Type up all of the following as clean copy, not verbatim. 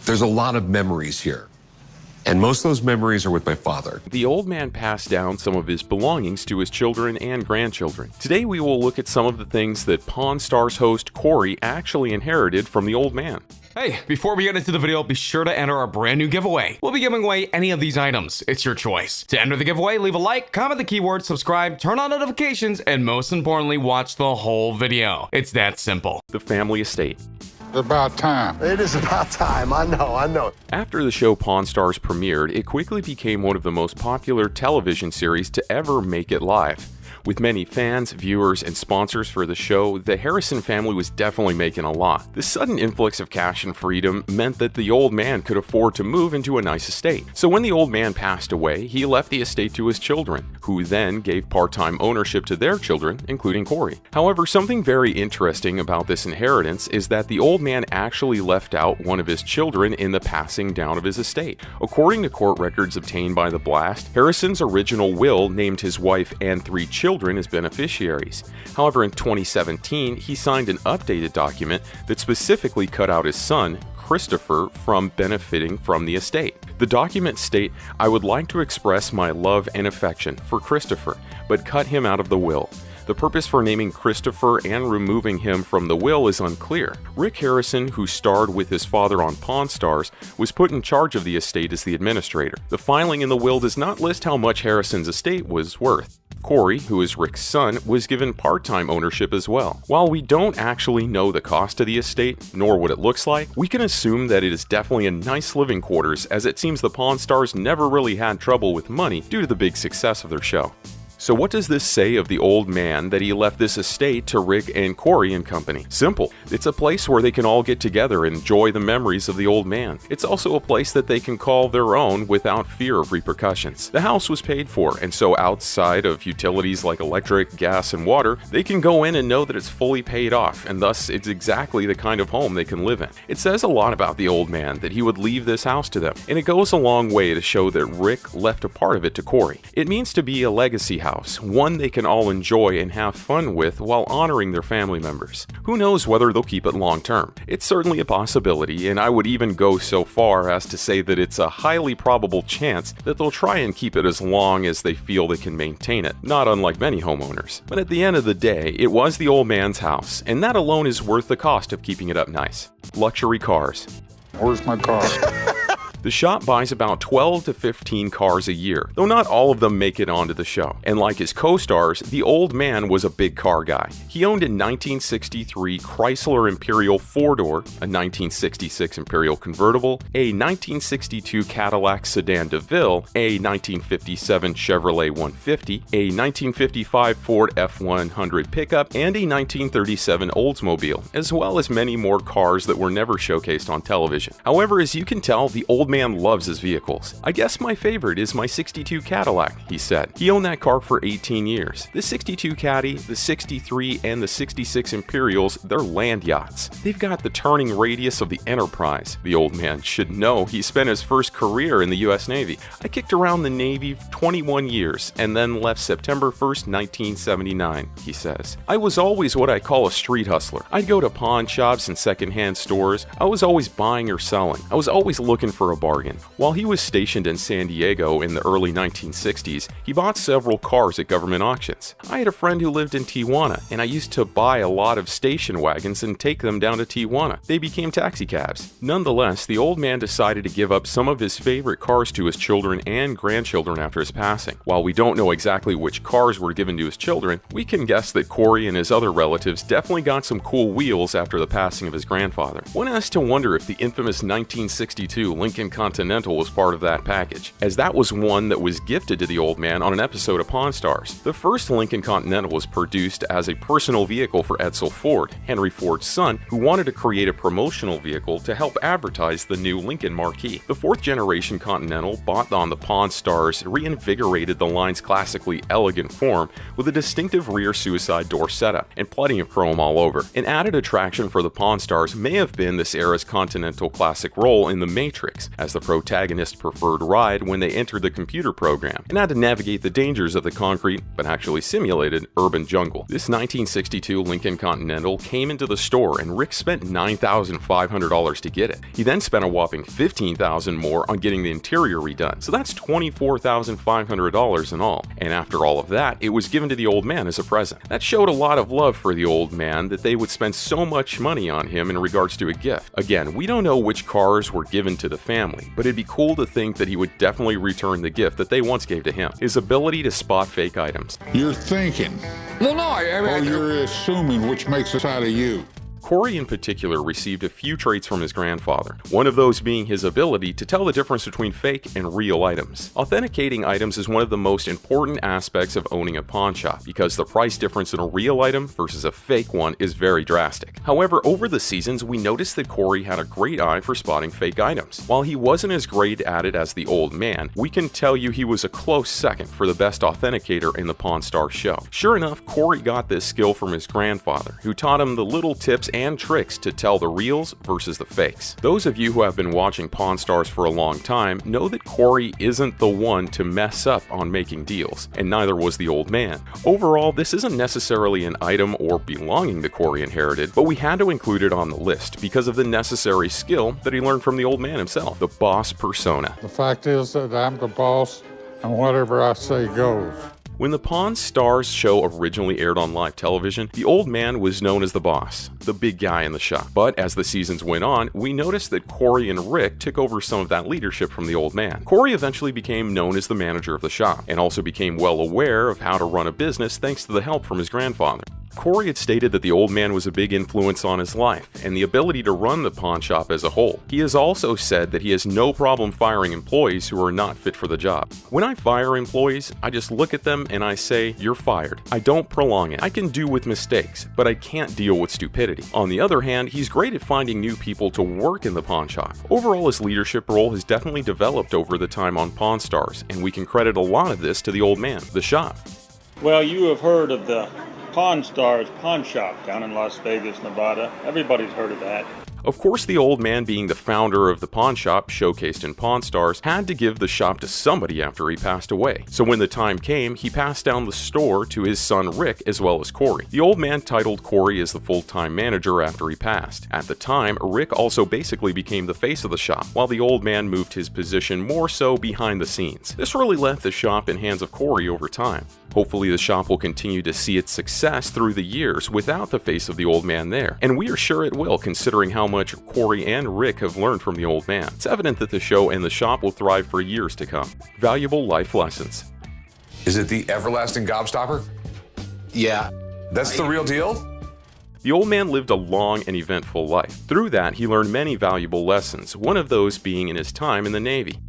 There's a lot of memories here. And most of those memories are with my father. The old man passed down some of his belongings to his children and grandchildren. Today we will look at some of the things that Pawn Stars host Corey actually inherited from the old man. Hey, before we get into the video, be sure to enter our brand new giveaway. We'll be giving away any of these items. It's your choice. To enter the giveaway, leave a like, comment the keyword, subscribe, turn on notifications, and most importantly, watch the whole video. It's that simple. The family estate. It's about time. It is about time. I know. After the show Pawn Stars premiered, it quickly became one of the most popular television series to ever make it live. With many fans, viewers, and sponsors for the show, the Harrison family was definitely making a lot. The sudden influx of cash and freedom meant that the old man could afford to move into a nice estate. So when the old man passed away, he left the estate to his children, who then gave part-time ownership to their children, including Corey. However, something very interesting about this inheritance is that the old man actually left out one of his children in the passing down of his estate. According to court records obtained by The Blast, Harrison's original will named his wife and 3 children as beneficiaries. However, in 2017, he signed an updated document that specifically cut out his son, Christopher, from benefiting from the estate. The documents state, "I would like to express my love and affection for Christopher, but cut him out of the will. The purpose for naming Christopher and removing him from the will is unclear." Rick Harrison, who starred with his father on Pawn Stars, was put in charge of the estate as the administrator. The filing in the will does not list how much Harrison's estate was worth. Corey, who is Rick's son, was given part-time ownership as well. While we don't actually know the cost of the estate, nor what it looks like, we can assume that it is definitely a nice living quarters, as it seems the Pawn Stars never really had trouble with money due to the big success of their show. So what does this say of the old man that he left this estate to Rick and Corey and company? Simple. It's a place where they can all get together and enjoy the memories of the old man. It's also a place that they can call their own without fear of repercussions. The house was paid for, and so outside of utilities like electric, gas, and water, they can go in and know that it's fully paid off, and thus it's exactly the kind of home they can live in. It says a lot about the old man that he would leave this house to them, and it goes a long way to show that Rick left a part of it to Corey. It means to be a legacy house, one they can all enjoy and have fun with while honoring their family members. Who knows whether they'll keep it long term? It's certainly a possibility, and I would even go so far as to say that it's a highly probable chance that they'll try and keep it as long as they feel they can maintain it, not unlike many homeowners. But at the end of the day, it was the old man's house, and that alone is worth the cost of keeping it up nice. Luxury cars. Where's my car? The shop buys about 12 to 15 cars a year, though not all of them make it onto the show. And like his co-stars, the old man was a big car guy. He owned a 1963 Chrysler Imperial 4-door, a 1966 Imperial convertible, a 1962 Cadillac Sedan DeVille, a 1957 Chevrolet 150, a 1955 Ford F100 pickup, and a 1937 Oldsmobile, as well as many more cars that were never showcased on television. However, as you can tell, the old man loves his vehicles. "I guess my favorite is my 62 Cadillac," he said. He owned that car for 18 years. The 62 Caddy, the 63, and the 66 Imperials, they're land yachts. They've got the turning radius of the Enterprise. The old man should know he spent his first career in the US Navy. "I kicked around the Navy for 21 years and then left September 1st, 1979, he says. "I was always what I call a street hustler. I'd go to pawn shops and secondhand stores. I was always buying or selling. I was always looking for a bargain." While he was stationed in San Diego in the early 1960s, he bought several cars at government auctions. "I had a friend who lived in Tijuana, and I used to buy a lot of station wagons and take them down to Tijuana. They became taxicabs." Nonetheless, the old man decided to give up some of his favorite cars to his children and grandchildren after his passing. While we don't know exactly which cars were given to his children, we can guess that Corey and his other relatives definitely got some cool wheels after the passing of his grandfather. One has to wonder if the infamous 1962 Lincoln Continental was part of that package, as that was one that was gifted to the old man on an episode of Pawn Stars. The first Lincoln Continental was produced as a personal vehicle for Edsel Ford, Henry Ford's son, who wanted to create a promotional vehicle to help advertise the new Lincoln marquee. The fourth generation Continental, bought on the Pawn Stars, reinvigorated the line's classically elegant form with a distinctive rear suicide door setup and plenty of chrome all over. An added attraction for the Pawn Stars may have been this era's Continental classic role in The Matrix, as the protagonist's preferred ride when they entered the computer program, and had to navigate the dangers of the concrete, but actually simulated, urban jungle. This 1962 Lincoln Continental came into the store and Rick spent $9,500 to get it. He then spent a whopping $15,000 more on getting the interior redone, so that's $24,500 in all. And after all of that, it was given to the old man as a present. That showed a lot of love for the old man that they would spend so much money on him in regards to a gift. Again, we don't know which cars were given to the family, but it'd be cool to think that he would definitely return the gift that they once gave to him, his ability to spot fake items. You're thinking, No, or you're assuming, which makes it out of you. Corey in particular received a few traits from his grandfather, one of those being his ability to tell the difference between fake and real items. Authenticating items is one of the most important aspects of owning a pawn shop because the price difference in a real item versus a fake one is very drastic. However, over the seasons, we noticed that Corey had a great eye for spotting fake items. While he wasn't as great at it as the old man, we can tell you he was a close second for the best authenticator in the Pawn Stars show. Sure enough, Corey got this skill from his grandfather, who taught him the little tips and tricks to tell the reals versus the fakes. Those of you who have been watching Pawn Stars for a long time know that Corey isn't the one to mess up on making deals, and neither was the old man. Overall, this isn't necessarily an item or belonging to Corey inherited, but we had to include it on the list because of the necessary skill that he learned from the old man himself, the boss persona. The fact is that I'm the boss, and whatever I say goes. When the Pawn Stars show originally aired on live television, the old man was known as the boss, the big guy in the shop. But as the seasons went on, we noticed that Corey and Rick took over some of that leadership from the old man. Corey eventually became known as the manager of the shop, and also became well aware of how to run a business thanks to the help from his grandfather. Corey had stated that the old man was a big influence on his life and the ability to run the pawn shop as a whole. He has also said that he has no problem firing employees who are not fit for the job. When I fire employees, I just look at them and I say, "You're fired." I don't prolong it. I can do with mistakes, but I can't deal with stupidity. On the other hand, he's great at finding new people to work in the pawn shop. Overall, his leadership role has definitely developed over the time on Pawn Stars, and we can credit a lot of this to the old man, the shop. Well, you have heard of the Pawn Stars Pawn Shop down in Las Vegas, Nevada. Everybody's heard of that. Of course, the old man, being the founder of the pawn shop showcased in Pawn Stars, had to give the shop to somebody after he passed away. So when the time came, he passed down the store to his son Rick as well as Corey. The old man titled Corey as the full-time manager after he passed. At the time, Rick also basically became the face of the shop, while the old man moved his position more so behind the scenes. This really left the shop in hands of Corey over time. Hopefully the shop will continue to see its success through the years without the face of the old man there, and we are sure it will, considering how much Corey and Rick have learned from the old man. It's evident that the show and the shop will thrive for years to come. Valuable life lessons. Is it the everlasting gobstopper? Yeah. That's the real deal? The old man lived a long and eventful life. Through that, he learned many valuable lessons, one of those being in his time in the Navy.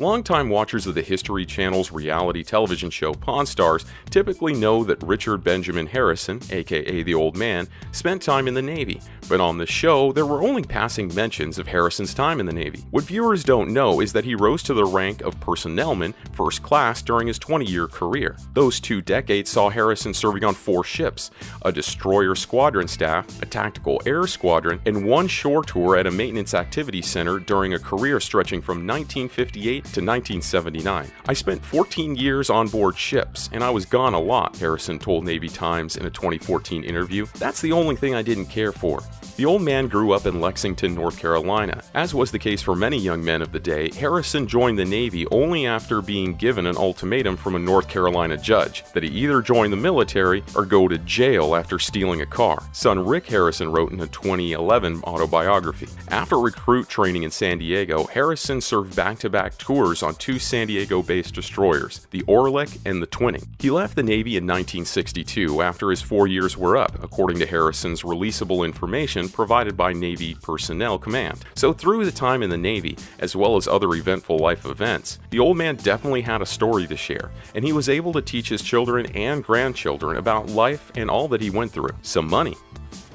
Longtime watchers of the History Channel's reality television show Pawn Stars typically know that Richard Benjamin Harrison, aka the Old Man, spent time in the Navy, but on the show there were only passing mentions of Harrison's time in the Navy. What viewers don't know is that he rose to the rank of personnelman first class during his 20-year career. Those 2 decades saw Harrison serving on 4 ships, a destroyer squadron staff, a tactical air squadron, and 1 shore tour at a maintenance activity center during a career stretching from 1958 to 1979. I spent 14 years on board ships, and I was gone a lot, Harrison told Navy Times in a 2014 interview. That's the only thing I didn't care for. The old man grew up in Lexington, North Carolina. As was the case for many young men of the day, Harrison joined the Navy only after being given an ultimatum from a North Carolina judge that he either join the military or go to jail after stealing a car. Son Rick Harrison wrote in a 2011 autobiography. After recruit training in San Diego, Harrison served back-to-back tours on 2 San Diego-based destroyers, the Orlick and the Twinning. He left the Navy in 1962 after his 4 years were up, according to Harrison's releasable information provided by Navy Personnel Command. So through the time in the Navy, as well as other eventful life events, the old man definitely had a story to share, and he was able to teach his children and grandchildren about life and all that he went through. Some money.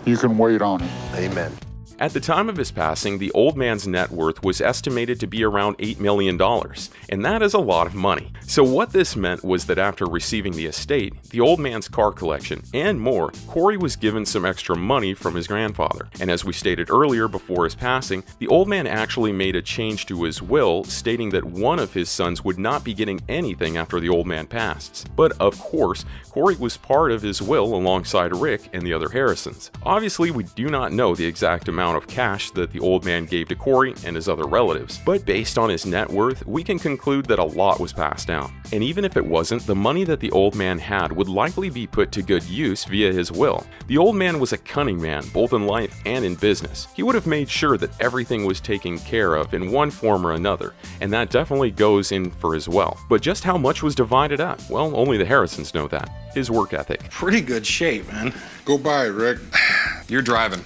You can wait on it. Amen. At the time of his passing, the old man's net worth was estimated to be around $8 million, and that is a lot of money. So what this meant was that after receiving the estate, the old man's car collection, and more, Corey was given some extra money from his grandfather. And as we stated earlier before his passing, the old man actually made a change to his will, stating that one of his sons would not be getting anything after the old man passed. But of course, Corey was part of his will alongside Rick and the other Harrisons. Obviously, we do not know the exact amount of cash that the old man gave to Corey and his other relatives, but based on his net worth, we can conclude that a lot was passed down. And even if it wasn't, the money that the old man had would likely be put to good use via his will. The old man was a cunning man, both in life and in business. He would have made sure that everything was taken care of in one form or another, and that definitely goes in for his wealth. But just how much was divided up? Well, only the Harrisons know that. His work ethic. Pretty good shape, man. Go by, Rick. You're driving.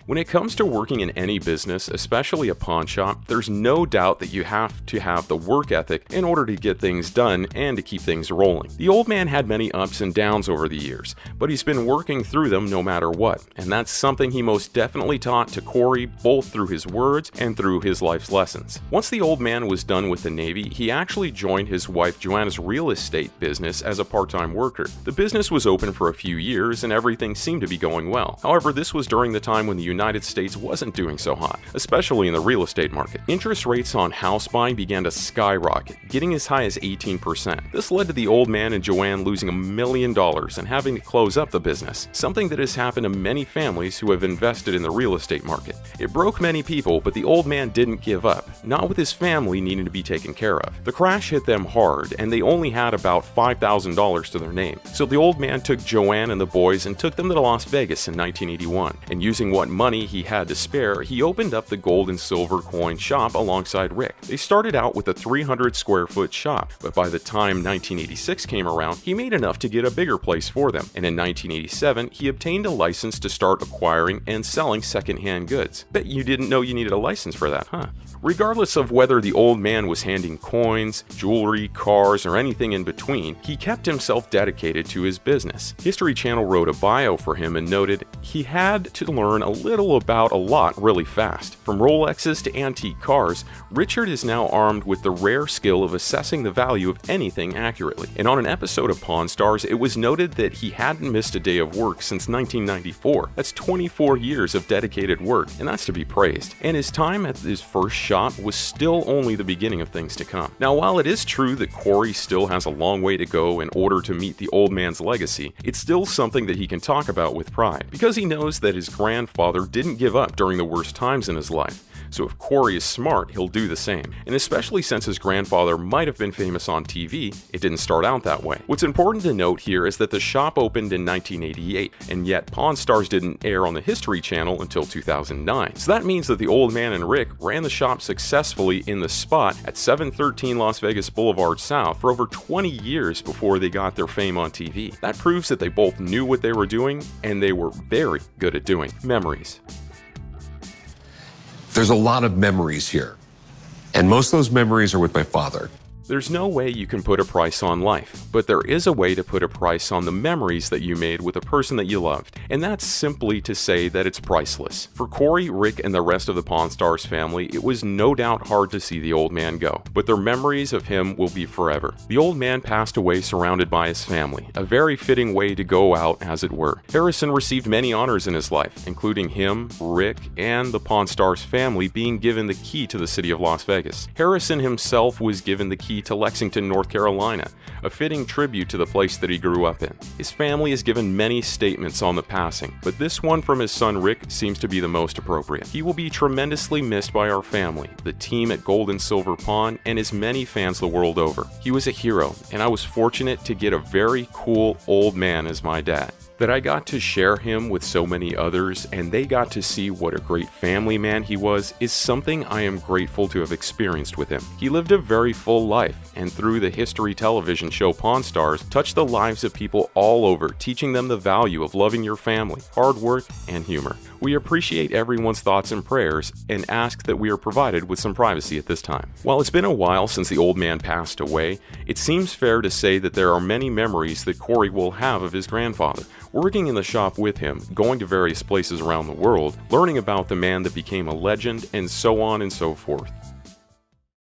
When it comes to working in any business, especially a pawn shop, there's no doubt that you have to have the work ethic in order to get things done and to keep things rolling. The old man had many ups and downs over the years, but he's been working through them no matter what, and that's something he most definitely taught to Corey both through his words and through his life's lessons. Once the old man was done with the Navy, he actually joined his wife Joanna's real estate business as a part-time worker. The business was open for a few years and everything seemed to be going well. However, this was during the time when the United States wasn't doing so hot, especially in the real estate market. Interest rates on house buying began to skyrocket, getting as high as 18%. This led to the old man and Joanne losing $1 million and having to close up the business, something that has happened to many families who have invested in the real estate market. It broke many people, but the old man didn't give up, not with his family needing to be taken care of. The crash hit them hard, and they only had about $5,000 to their name. So the old man took Joanne and the boys and took them to Las Vegas in 1981, and using what money he had to spare, he opened up the gold and silver coin shop alongside Rick. They started out with a 300 square foot shop, but by the time 1986 came around, he made enough to get a bigger place for them, and in 1987, he obtained a license to start acquiring and selling secondhand goods. Bet you didn't know you needed a license for that, huh? Regardless of whether the old man was handing coins, jewelry, cars, or anything in between, he kept himself dedicated to his business. History Channel wrote a bio for him and noted, he had to learn a little about a lot really fast. From Rolexes to antique cars, Richard is now armed with the rare skill of assessing the value of anything accurately. And on an episode of Pawn Stars, it was noted that he hadn't missed a day of work since 1994. That's 24 years of dedicated work, and that's to be praised. And his time at his first shop was still only the beginning of things to come. Now, while it is true that Corey still has a long way to go in order to meet the old man's legacy, it's still something that he can talk about with pride, because he knows that his grandfather didn't give up during the worst times in his life. So if Corey is smart, he'll do the same. And especially since his grandfather might have been famous on TV, it didn't start out that way. What's important to note here is that the shop opened in 1988, and yet Pawn Stars didn't air on the History Channel until 2009. So that means that the old man and Rick ran the shop successfully in the spot at 713 Las Vegas Boulevard South for over 20 years before they got their fame on TV. That proves that they both knew what they were doing, and they were very good at doing. Memories. There's a lot of memories here. And most of those memories are with my father. There's no way you can put a price on life, but there is a way to put a price on the memories that you made with a person that you loved, and that's simply to say that it's priceless. For Corey, Rick, and the rest of the Pawn Stars family, it was no doubt hard to see the old man go, but their memories of him will be forever. The old man passed away surrounded by his family, a very fitting way to go out, as it were. Harrison received many honors in his life, including him, Rick, and the Pawn Stars family being given the key to the city of Las Vegas. Harrison himself was given the key to Lexington, North Carolina, a fitting tribute to the place that he grew up in. His family has given many statements on the passing, but this one from his son Rick seems to be the most appropriate. He will be tremendously missed by our family, the team at Gold and Silver Pawn, and his many fans the world over. He was a hero, and I was fortunate to get a very cool old man as my dad. That I got to share him with so many others, and they got to see what a great family man he was, is something I am grateful to have experienced with him. He lived a very full life, and through the history television show Pawn Stars, touched the lives of people all over, teaching them the value of loving your family, hard work, and humor. We appreciate everyone's thoughts and prayers, and ask that we are provided with some privacy at this time. While it's been a while since the old man passed away, it seems fair to say that there are many memories that Corey will have of his grandfather. working in the shop with him, going to various places around the world, learning about the man that became a legend, and so on and so forth.